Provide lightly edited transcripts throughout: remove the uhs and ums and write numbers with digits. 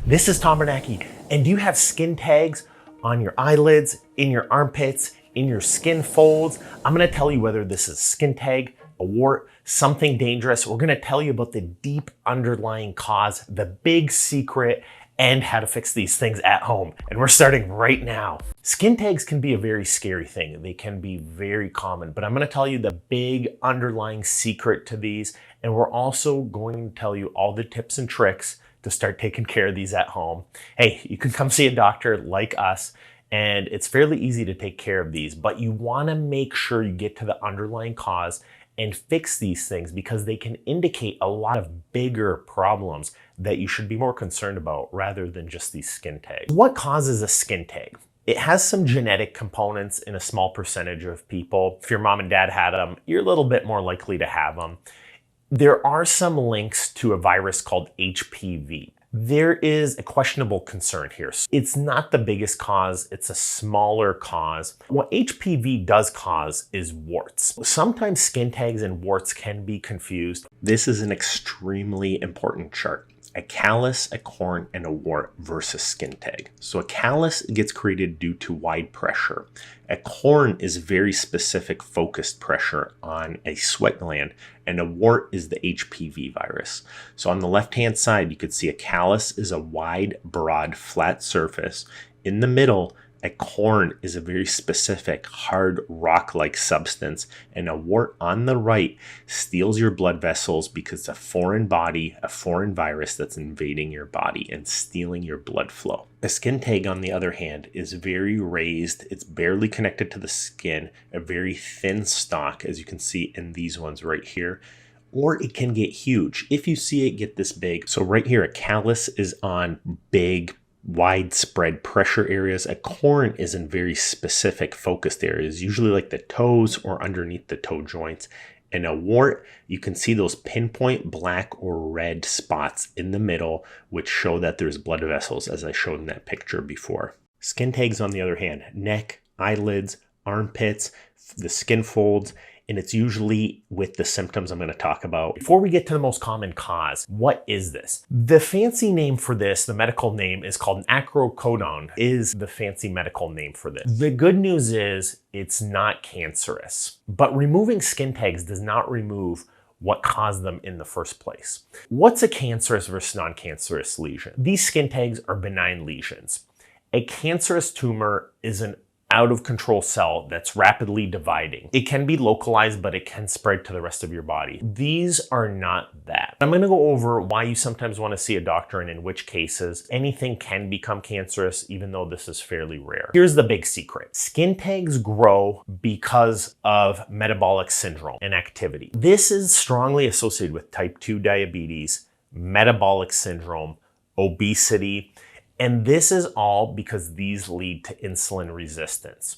This is Tom Bernacki, and do you have skin tags on your eyelids, in your armpits, in your skin folds? I'm gonna tell you whether this is skin tag, a wart, something dangerous. We're gonna tell you about the deep underlying cause, the big secret, and how to fix these things at home. And we're starting right now. Skin tags can be a very scary thing. They can be very common, but I'm gonna tell you the big underlying secret to these. And we're also going to tell you all the tips and tricks to start taking care of these at home. Hey, you can come see a doctor like us, and it's fairly easy to take care of these, but you wanna make sure you get to the underlying cause and fix these things because they can indicate a lot of bigger problems that you should be more concerned about rather than just these skin tags. What causes a skin tag? It has some genetic components in a small percentage of people. If your mom and dad had them, you're a little bit more likely to have them. There are some links to a virus called HPV. There is a questionable concern here. It's not the biggest cause, it's a smaller cause. What HPV does cause is warts. Sometimes skin tags and warts can be confused. This is an extremely important chart. A callus, a corn, and a wart versus skin tag. So a callus gets created due to wide pressure. A corn is very specific focused pressure on a sweat gland, and a wart is the HPV virus. So on the left-hand side, you could see a callus is a wide, broad, flat surface. In the middle, a corn is a very specific, hard, rock-like substance, and a wart on the right steals your blood vessels because it's a foreign body, a foreign virus that's invading your body and stealing your blood flow. A skin tag, on the other hand, is very raised. It's barely connected to the skin, a very thin stalk, as you can see in these ones right here. Or it can get huge. If you see it get this big, so right here, a callus is on big, widespread pressure areas. A corn is in very specific focused areas, usually like the toes or underneath the toe joints. And a wart, you can see those pinpoint black or red spots in the middle, which show that there's blood vessels, as I showed in that picture before. Skin tags, on the other hand, neck, eyelids, armpits, the skin folds, and it's usually with the symptoms I'm going to talk about. Before we get to the most common cause, what is this? The fancy name for this, the medical name, is called an acrocodone, is the fancy medical name for this. The good news is it's not cancerous, but removing skin tags does not remove what caused them in the first place. What's a cancerous versus non-cancerous lesion? These skin tags are benign lesions. A cancerous tumor is an out of control cell that's rapidly dividing. It can be localized, but it can spread to the rest of your body. These are not that. I'm gonna go over why you sometimes wanna see a doctor and in which cases anything can become cancerous, even though this is fairly rare. Here's the big secret. Skin tags grow because of metabolic syndrome and activity. This is strongly associated with type 2 diabetes, metabolic syndrome, obesity, and this is all because these lead to insulin resistance.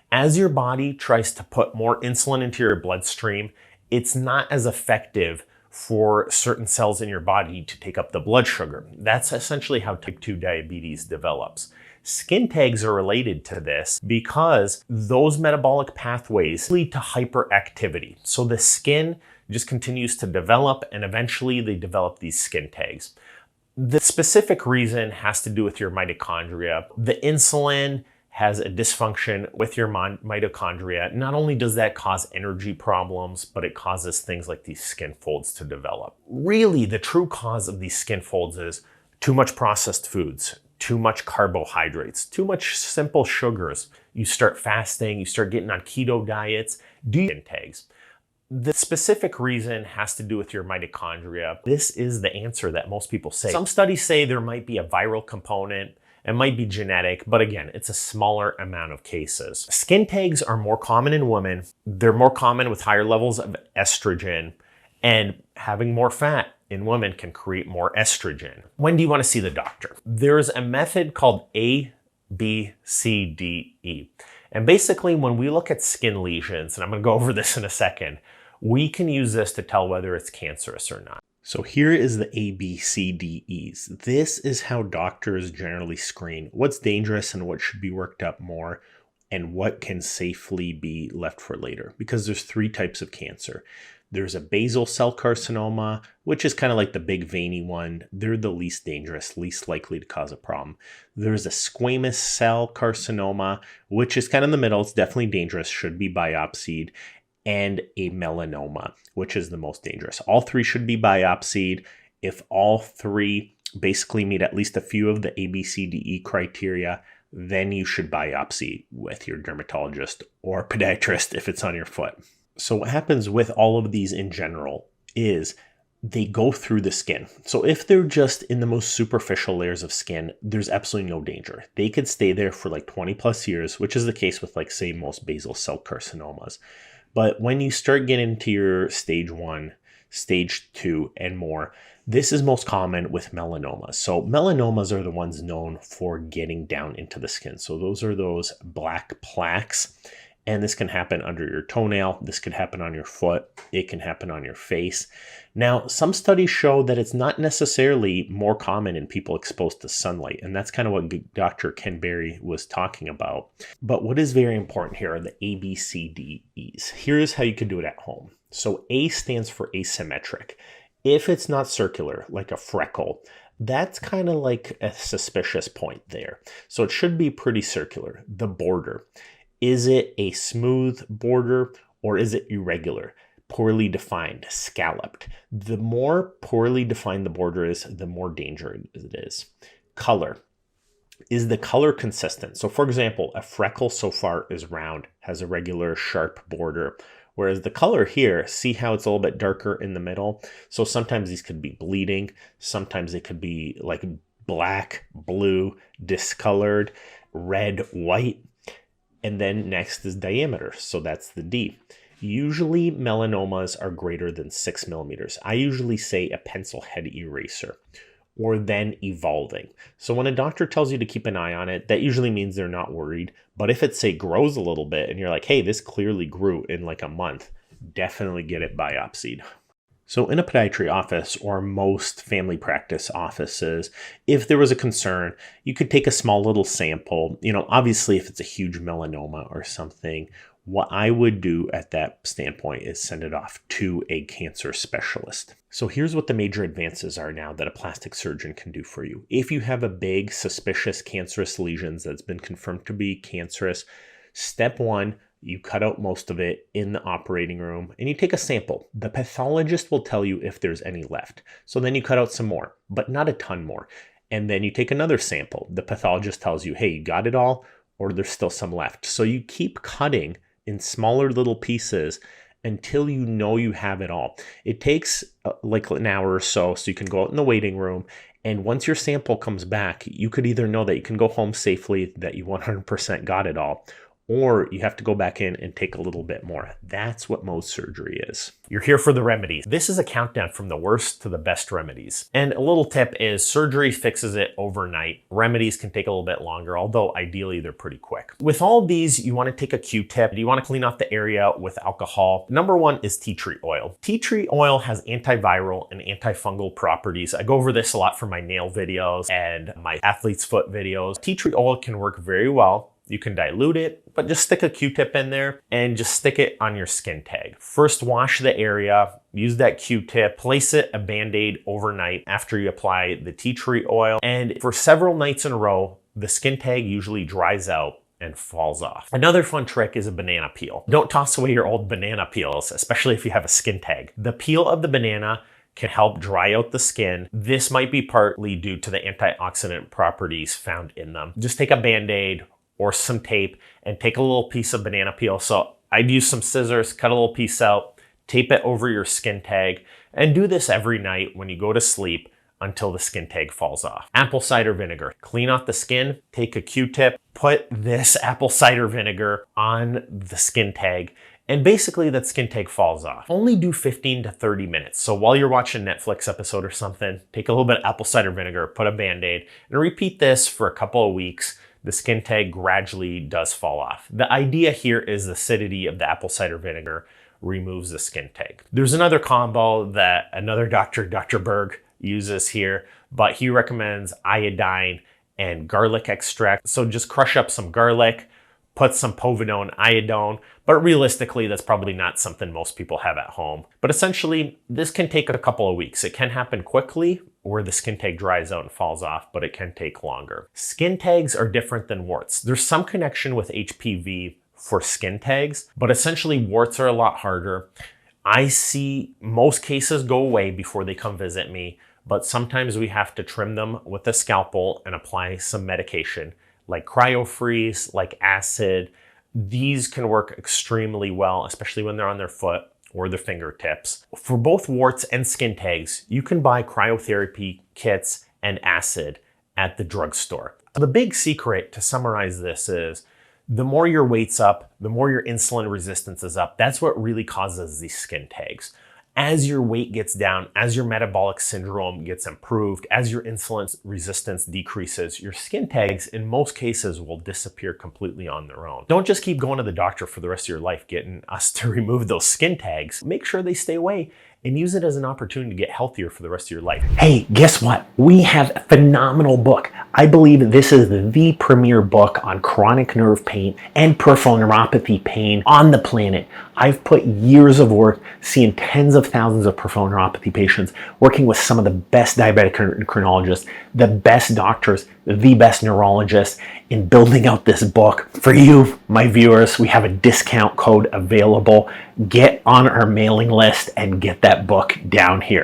As your body tries to put more insulin into your bloodstream, it's not as effective for certain cells in your body to take up the blood sugar. That's essentially how type 2 diabetes develops. Skin tags are related to this because those metabolic pathways lead to hyperactivity. So the skin just continues to develop, and eventually they develop these skin tags. The specific reason has to do with your mitochondria. The insulin has a dysfunction with your mitochondria. Not only does that cause energy problems, but it causes things like these skin folds to develop. Really, the true cause of these skin folds is too much processed foods, too much carbohydrates, too much simple sugars. You start fasting, you start getting on keto diets, do skin tags. The specific reason has to do with your mitochondria. This is the answer that most people say. Some studies say there might be a viral component, it might be genetic, but again, it's a smaller amount of cases. Skin tags are more common in women. They're more common with higher levels of estrogen, and having more fat in women can create more estrogen. When do you want to see the doctor? There's a method called A, B, C, D, E. And basically, when we look at skin lesions, and I'm going to go over this in a second, we can use this to tell whether it's cancerous or not. So here is the A, B, C, D, E's. This is how doctors generally screen what's dangerous and what should be worked up more, and what can safely be left for later. Because there's three types of cancer. There's a basal cell carcinoma, which is kind of like the big veiny one. They're the least dangerous, least likely to cause a problem. There's a squamous cell carcinoma, which is kind of in the middle. It's definitely dangerous, should be biopsied. And a melanoma, which is the most dangerous. All three should be biopsied. If all three basically meet at least a few of the ABCDE criteria, then you should biopsy with your dermatologist or podiatrist if it's on your foot. So what happens with all of these in general is they go through the skin. So if they're just in the most superficial layers of skin, there's absolutely no danger. They could stay there for like 20 plus years, which is the case with like say most basal cell carcinomas. But when you start getting into your stage 1, stage 2 and more, this is most common with melanomas. So melanomas are the ones known for getting down into the skin. So those are those black plaques. And this can happen under your toenail. This could happen on your foot. It can happen on your face. Now, some studies show that it's not necessarily more common in people exposed to sunlight. And that's kind of what Dr. Ken Berry was talking about. But what is very important here are the ABCDEs. Here's how you can do it at home. So A stands for asymmetric. If it's not circular, like a freckle, that's kind of like a suspicious point there. So it should be pretty circular. The border. Is it a smooth border or is it irregular, poorly defined, scalloped? The more poorly defined the border is, the more dangerous it is. Color. Is the color consistent? So for example, a freckle so far is round, has a regular sharp border, whereas the color here, see how it's a little bit darker in the middle? So sometimes these could be bleeding. Sometimes it could be like black, blue, discolored, red, white. And then next is diameter. So that's the D. Usually melanomas are greater than 6 millimeters. I usually say a pencil head eraser or then evolving. So when a doctor tells you to keep an eye on it, that usually means they're not worried. But if it say grows a little bit and you're like, hey, this clearly grew in like a month, definitely get it biopsied. So in a podiatry office or most family practice offices, if there was a concern, you could take a small little sample. Obviously if it's a huge melanoma or something, what I would do at that standpoint is send it off to a cancer specialist. So here's what the major advances are now that a plastic surgeon can do for you. If you have a big suspicious cancerous lesions that's been confirmed to be cancerous, step 1, you cut out most of it in the operating room and you take a sample. The pathologist will tell you if there's any left. So then you cut out some more, but not a ton more. And then you take another sample. The pathologist tells you, hey, you got it all, or there's still some left. So you keep cutting in smaller little pieces until you know you have it all. It takes like an hour or so you can go out in the waiting room. And once your sample comes back, you could either know that you can go home safely, that you 100% got it all, or you have to go back in and take a little bit more. That's what Mohs surgery is. You're here for the remedies. This is a countdown from the worst to the best remedies. And a little tip is surgery fixes it overnight. Remedies can take a little bit longer, although ideally they're pretty quick. With all of these, you want to take a Q-tip. You want to clean off the area with alcohol. Number 1 is tea tree oil. Tea tree oil has antiviral and antifungal properties. I go over this a lot for my nail videos and my athlete's foot videos. Tea tree oil can work very well. You can dilute it, but just stick a Q-tip in there and just stick it on your skin tag. First, wash the area, use that Q-tip, place it a Band-Aid overnight after you apply the tea tree oil. And for several nights in a row, the skin tag usually dries out and falls off. Another fun trick is a banana peel. Don't toss away your old banana peels, especially if you have a skin tag. The peel of the banana can help dry out the skin. This might be partly due to the antioxidant properties found in them. Just take a Band-Aid or some tape and take a little piece of banana peel. So I'd use some scissors, cut a little piece out, tape it over your skin tag, and do this every night when you go to sleep until the skin tag falls off. Apple cider vinegar. Clean off the skin, take a Q-tip, put this apple cider vinegar on the skin tag, and basically that skin tag falls off. Only do 15 to 30 minutes. So while you're watching a Netflix episode or something, take a little bit of apple cider vinegar, put a Band-Aid, and repeat this for a couple of weeks. The skin tag gradually does fall off. The idea here is the acidity of the apple cider vinegar removes the skin tag. There's another combo that another doctor, Dr. Berg, uses here, but he recommends iodine and garlic extract. So just crush up some garlic, put some povidone iodine, but realistically, that's probably not something most people have at home. But essentially, this can take a couple of weeks. It can happen quickly where the skin tag dries out and falls off, but it can take longer. Skin tags are different than warts. There's some connection with HPV for skin tags, but essentially warts are a lot harder. I see most cases go away before they come visit me, but sometimes we have to trim them with a scalpel and apply some medication like CryoFreeze, like acid. These can work extremely well, especially when they're on their foot or their fingertips. For both warts and skin tags, you can buy cryotherapy kits and acid at the drugstore. The big secret, to summarize this, is the more your weight's up, the more your insulin resistance is up. That's what really causes these skin tags. As your weight gets down, as your metabolic syndrome gets improved, as your insulin resistance decreases, your skin tags in most cases will disappear completely on their own. Don't just keep going to the doctor for the rest of your life getting us to remove those skin tags. Make sure they stay away and use it as an opportunity to get healthier for the rest of your life. Hey, guess what? We have a phenomenal book. I believe this is the premier book on chronic nerve pain and peripheral neuropathy pain on the planet. I've put years of work seeing tens of thousands of peripheral neuropathy patients, working with some of the best diabetic endocrinologists, the best doctors, the best neurologists in building out this book. For you, my viewers, we have a discount code available. Get on our mailing list and get that book down here.